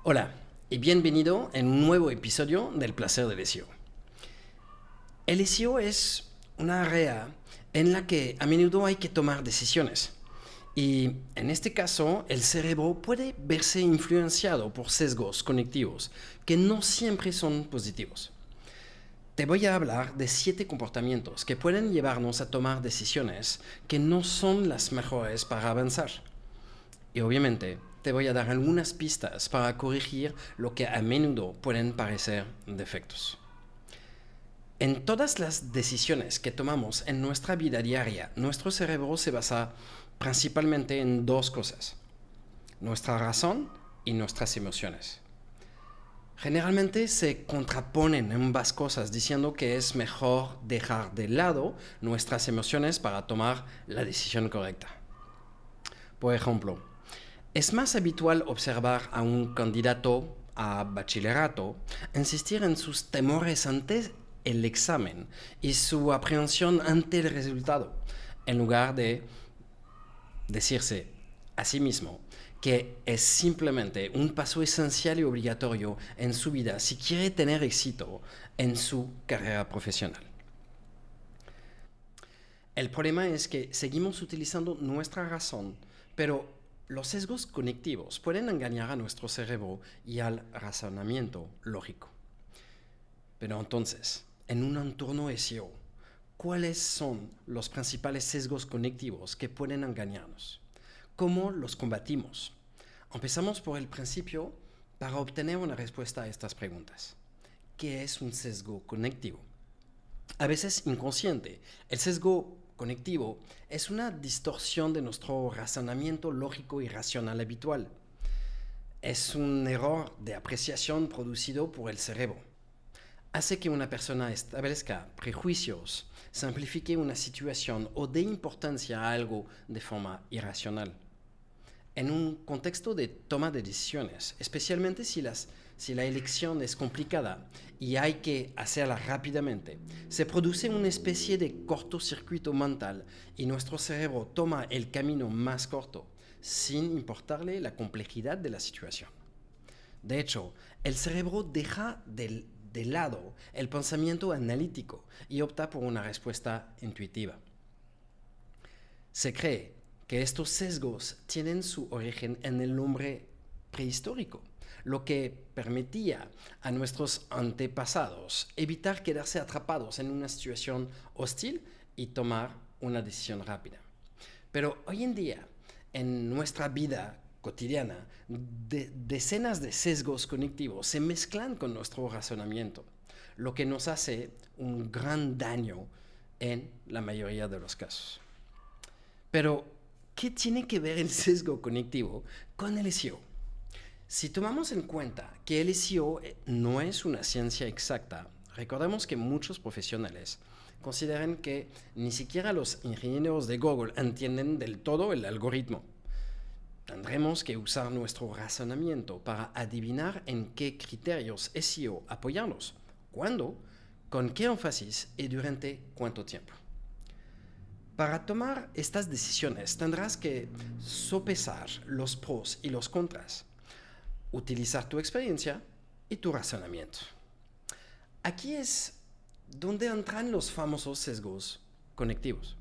Hola y bienvenido en un nuevo episodio del Placer del SEO. El SEO es una área en la que a menudo hay que tomar decisiones. Y en este caso, el cerebro puede verse influenciado por sesgos cognitivos que no siempre son positivos. Te voy a hablar de 7 comportamientos que pueden llevarnos a tomar decisiones que no son las mejores para avanzar. Y obviamente te voy a dar algunas pistas para corregir lo que a menudo pueden parecer defectos. En todas las decisiones que tomamos en nuestra vida diaria, nuestro cerebro se basa principalmente en dos cosas: nuestra razón y nuestras emociones. Generalmente se contraponen ambas cosas diciendo que es mejor dejar de lado nuestras emociones para tomar la decisión correcta. Por ejemplo, es más habitual observar a un candidato a bachillerato insistir en sus temores ante el examen y su aprehensión ante el resultado, en lugar de decirse a sí mismo que es simplemente un paso esencial y obligatorio en su vida si quiere tener éxito en su carrera profesional. El problema es que seguimos utilizando nuestra razón, pero los sesgos cognitivos pueden engañar a nuestro cerebro y al razonamiento lógico. Pero entonces, en un entorno SEO, ¿cuáles son los principales sesgos cognitivos que pueden engañarnos? ¿Cómo los combatimos? Empezamos por el principio para obtener una respuesta a estas preguntas. ¿Qué es un sesgo cognitivo? A veces inconsciente, el sesgo cognitivo es una distorsión de nuestro razonamiento lógico y racional habitual. Es un error de apreciación producido por el cerebro. Hace que una persona establezca prejuicios, simplifique una situación o dé importancia a algo de forma irracional. En un contexto de toma de decisiones, especialmente si la elección es complicada y hay que hacerla rápidamente, se produce una especie de cortocircuito mental y nuestro cerebro toma el camino más corto, sin importarle la complejidad de la situación. De hecho, el cerebro deja de lado el pensamiento analítico y opta por una respuesta intuitiva. Se cree que estos sesgos tienen su origen en el hombre prehistórico, lo que permitía a nuestros antepasados evitar quedarse atrapados en una situación hostil y tomar una decisión rápida. Pero hoy en día, en nuestra vida cotidiana, decenas de sesgos cognitivos se mezclan con nuestro razonamiento, lo que nos hace un gran daño en la mayoría de los casos. Pero, ¿qué tiene que ver el sesgo cognitivo con el SEO? Si tomamos en cuenta que el SEO no es una ciencia exacta, recordemos que muchos profesionales consideran que ni siquiera los ingenieros de Google entienden del todo el algoritmo. Tendremos que usar nuestro razonamiento para adivinar en qué criterios SEO apoyarnos, cuándo, con qué énfasis y durante cuánto tiempo. Para tomar estas decisiones tendrás que sopesar los pros y los contras, utilizar tu experiencia y tu razonamiento. Aquí es donde entran los famosos sesgos cognitivos.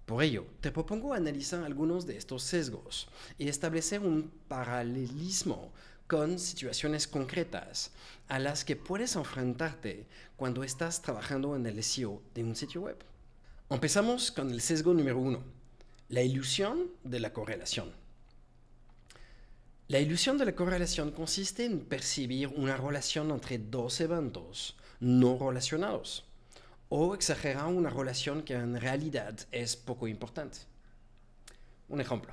Por ello, te propongo analizar algunos de estos sesgos y establecer un paralelismo con situaciones concretas a las que puedes enfrentarte cuando estás trabajando en el SEO de un sitio web. Empezamos con el sesgo número 1, la ilusión de la correlación. La ilusión de la correlación consiste en percibir una relación entre dos eventos no relacionados o exagerar una relación que en realidad es poco importante. Un ejemplo.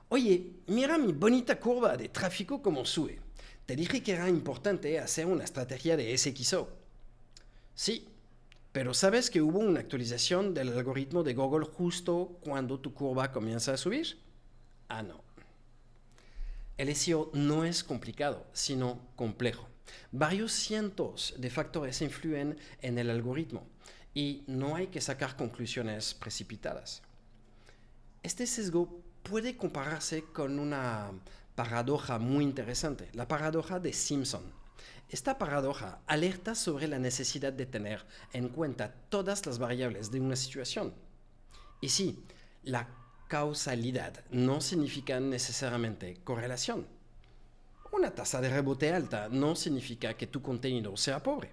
Oye, mira mi bonita curva de tráfico como sube. Te dije que era importante hacer una estrategia de SXO. Sí, pero ¿sabes que hubo una actualización del algoritmo de Google justo cuando tu curva comienza a subir? Ah, no. El SEO no es complicado, sino complejo. Varios cientos de factores influyen en el algoritmo y no hay que sacar conclusiones precipitadas. Este sesgo puede compararse con una paradoja muy interesante, la paradoja de Simpson. Esta paradoja alerta sobre la necesidad de tener en cuenta todas las variables de una situación. Y sí, la causalidad no significa necesariamente correlación. Una tasa de rebote alta no significa que tu contenido sea pobre.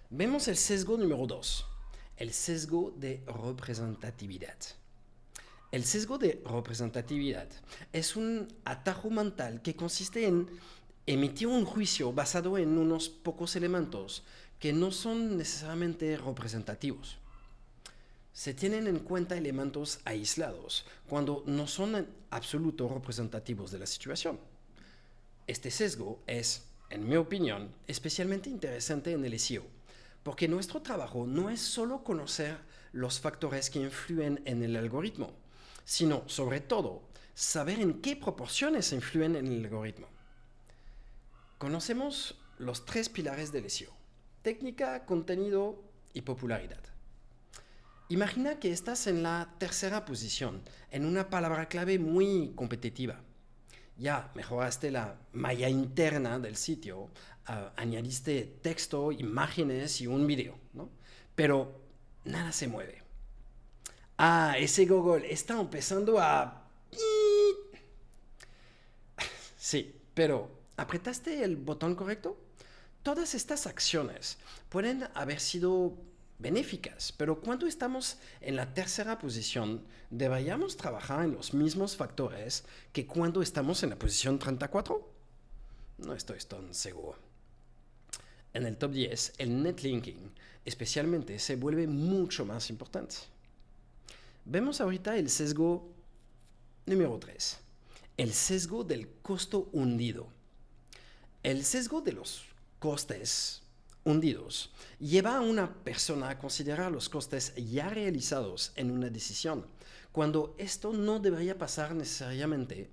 Vemos el sesgo número 2, el sesgo de representatividad. El sesgo de representatividad es un atajo mental que consiste en emitir un juicio basado en unos pocos elementos que no son necesariamente representativos. Se tienen en cuenta elementos aislados cuando no son en absoluto representativos de la situación. Este sesgo es, en mi opinión, especialmente interesante en el SEO, porque nuestro trabajo no es solo conocer los factores que influyen en el algoritmo, sino, sobre todo, saber en qué proporciones influyen en el algoritmo. Conocemos los 3 pilares del SEO: técnica, contenido y popularidad. Imagina que estás en la tercera posición, en una palabra clave muy competitiva. Ya mejoraste la malla interna del sitio, añadiste texto, imágenes y un video, ¿no? Pero nada se mueve. Ese Google está empezando a... Sí, pero ¿apretaste el botón correcto? Todas estas acciones pueden haber sido benéficas, pero cuando estamos en la tercera posición, ¿deberíamos trabajar en los mismos factores que cuando estamos en la posición 34? No estoy tan seguro. En el top 10, el netlinking especialmente se vuelve mucho más importante. Vemos ahorita el sesgo número 3, el sesgo del costo hundido. El sesgo de los costes hundidos lleva a una persona a considerar los costes ya realizados en una decisión, cuando esto no debería pasar necesariamente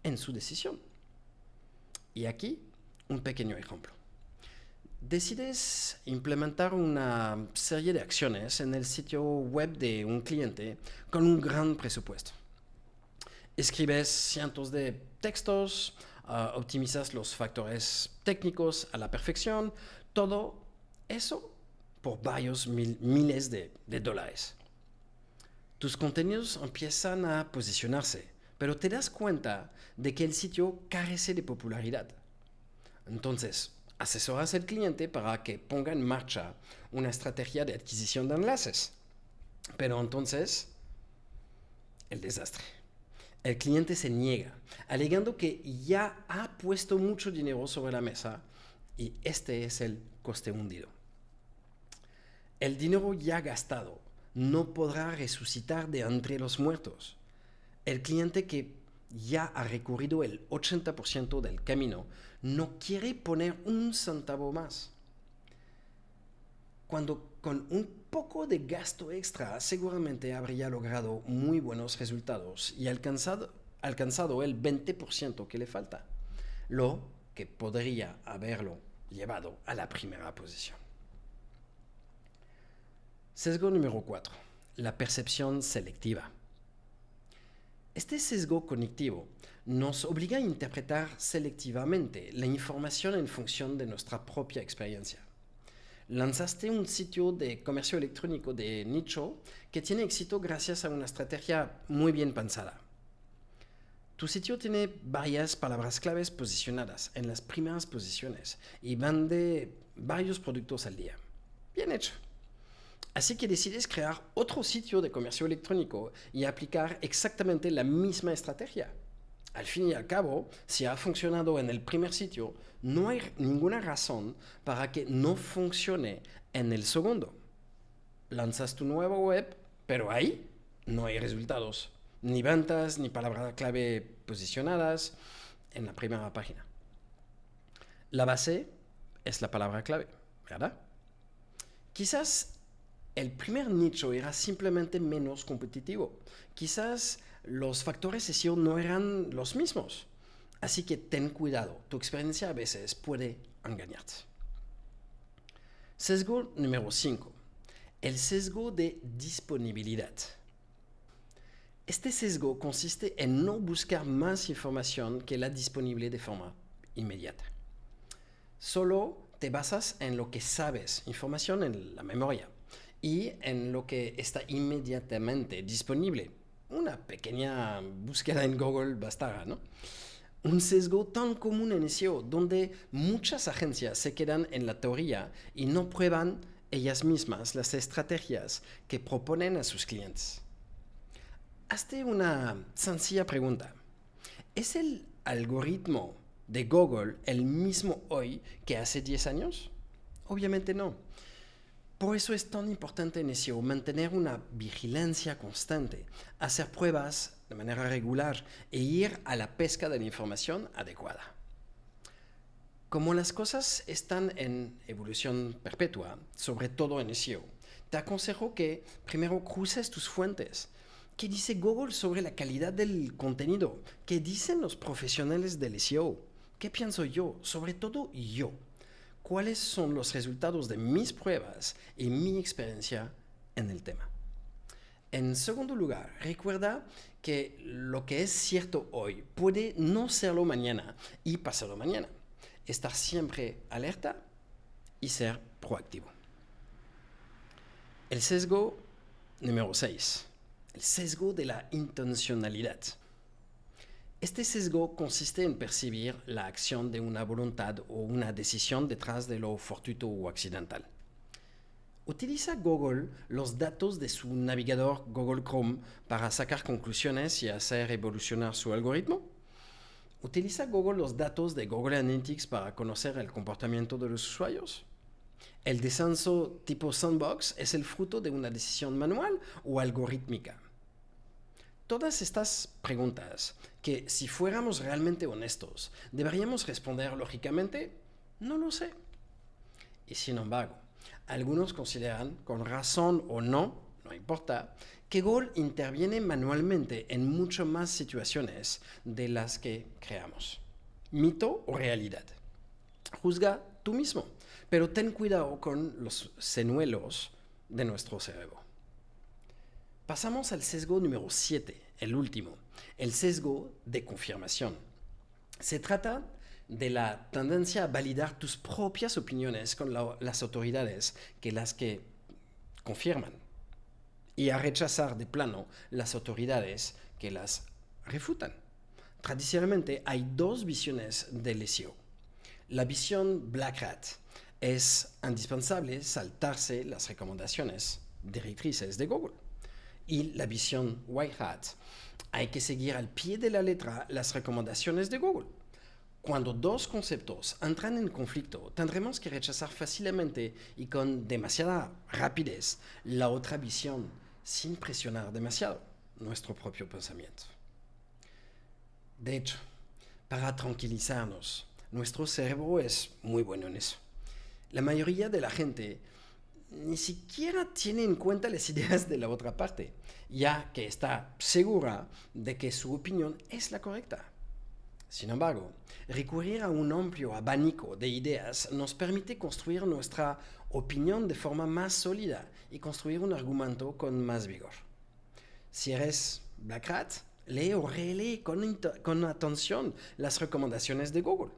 en su decisión. Y aquí un pequeño ejemplo. Decides implementar una serie de acciones en el sitio web de un cliente con un gran presupuesto. Escribes cientos de textos, optimizas los factores técnicos a la perfección, todo eso por varios miles de dólares. Tus contenidos empiezan a posicionarse, pero te das cuenta de que el sitio carece de popularidad. Entonces, asesoras al cliente para que ponga en marcha una estrategia de adquisición de enlaces. Pero entonces, el desastre. El cliente se niega, alegando que ya ha puesto mucho dinero sobre la mesa y este es el coste hundido. El dinero ya gastado no podrá resucitar de entre los muertos. El cliente que ya ha recorrido el 80% del camino no quiere poner un centavo más. Cuando con un poco de gasto extra seguramente habría logrado muy buenos resultados y alcanzado el 20% que le falta, lo que podría haberlo llevado a la primera posición. Sesgo número 4. La percepción selectiva. Este sesgo cognitivo nos obliga a interpretar selectivamente la información en función de nuestra propia experiencia. Lanzaste un sitio de comercio electrónico de nicho que tiene éxito gracias a una estrategia muy bien pensada. Tu sitio tiene varias palabras claves posicionadas en las primeras posiciones y vende varios productos al día. Bien hecho. Así que decides crear otro sitio de comercio electrónico y aplicar exactamente la misma estrategia. Al fin y al cabo, si ha funcionado en el primer sitio, no hay ninguna razón para que no funcione en el segundo. Lanzas tu nueva web, pero ahí no hay resultados, ni ventas, ni palabras clave posicionadas en la primera página. La base es la palabra clave, ¿verdad? Quizás el primer nicho era simplemente menos competitivo. Quizás los factores SEO no eran los mismos. Así que ten cuidado, tu experiencia a veces puede engañarte. Sesgo número 5. El sesgo de disponibilidad. Este sesgo consiste en no buscar más información que la disponible de forma inmediata. Solo te basas en lo que sabes, información en la memoria, y en lo que está inmediatamente disponible. Una pequeña búsqueda en Google bastará, ¿no? Un sesgo tan común en SEO, donde muchas agencias se quedan en la teoría y no prueban ellas mismas las estrategias que proponen a sus clientes. Hazte una sencilla pregunta. ¿Es el algoritmo de Google el mismo hoy que hace 10 años? Obviamente no. Por eso es tan importante en SEO mantener una vigilancia constante, hacer pruebas de manera regular e ir a la pesca de la información adecuada. Como las cosas están en evolución perpetua, sobre todo en SEO, te aconsejo que primero cruces tus fuentes. ¿Qué dice Google sobre la calidad del contenido? ¿Qué dicen los profesionales del SEO? ¿Qué pienso yo? Sobre todo yo. ¿Cuáles son los resultados de mis pruebas y mi experiencia en el tema? En segundo lugar, recuerda que lo que es cierto hoy puede no serlo mañana y pasado mañana. Estar siempre alerta y ser proactivo. El sesgo número 6. El sesgo de la intencionalidad. Este sesgo consiste en percibir la acción de una voluntad o una decisión detrás de lo fortuito o accidental. ¿Utiliza Google los datos de su navegador Google Chrome para sacar conclusiones y hacer evolucionar su algoritmo? ¿Utiliza Google los datos de Google Analytics para conocer el comportamiento de los usuarios? ¿El descenso tipo sandbox es el fruto de una decisión manual o algorítmica? Todas estas preguntas, que si fuéramos realmente honestos, deberíamos responder lógicamente, no lo sé. Y sin embargo, algunos consideran, con razón o no, no importa, que Google interviene manualmente en mucho más situaciones de las que creamos. ¿Mito o realidad? Juzga tú mismo, pero ten cuidado con los señuelos de nuestro cerebro. Pasamos al sesgo número 7, el último, el sesgo de confirmación. Se trata de la tendencia a validar tus propias opiniones con las autoridades que las que confirman y a rechazar de plano las autoridades que las refutan. Tradicionalmente hay dos visiones del SEO. La visión Black Hat es indispensable saltarse las recomendaciones directrices de Google. Y la visión White Hat, hay que seguir al pie de la letra las recomendaciones de Google. Cuando dos conceptos entran en conflicto, tendremos que rechazar fácilmente y con demasiada rapidez la otra visión sin presionar demasiado nuestro propio pensamiento. De hecho, para tranquilizarnos, nuestro cerebro es muy bueno en eso. La mayoría de la gente ni siquiera tiene en cuenta las ideas de la otra parte, ya que está segura de que su opinión es la correcta. Sin embargo, recurrir a un amplio abanico de ideas nos permite construir nuestra opinión de forma más sólida y construir un argumento con más vigor. Si eres Black Hat, lee o relee con atención las recomendaciones de Google.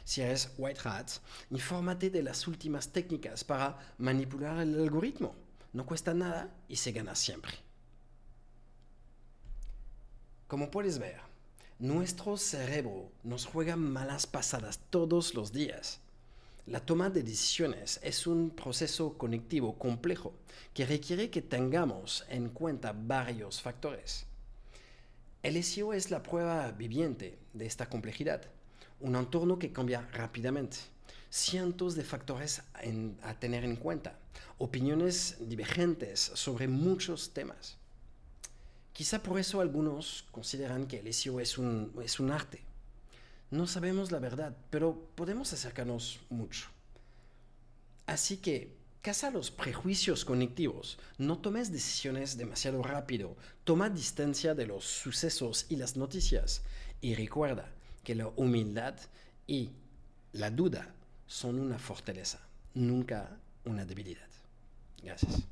Si eres White Hat, infórmate de las últimas técnicas para manipular el algoritmo. No cuesta nada y se gana siempre. Como puedes ver, nuestro cerebro nos juega malas pasadas todos los días. La toma de decisiones es un proceso cognitivo complejo que requiere que tengamos en cuenta varios factores. El SEO es la prueba viviente de esta complejidad. Un entorno que cambia rápidamente, cientos de factores a tener en cuenta, opiniones divergentes sobre muchos temas. Quizá por eso algunos consideran que el SEO es un arte. No sabemos la verdad, pero podemos acercarnos mucho. Así que, caza los prejuicios cognitivos, no tomes decisiones demasiado rápido, toma distancia de los sucesos y las noticias y recuerda que la humildad y la duda son una fortaleza, nunca una debilidad. Gracias.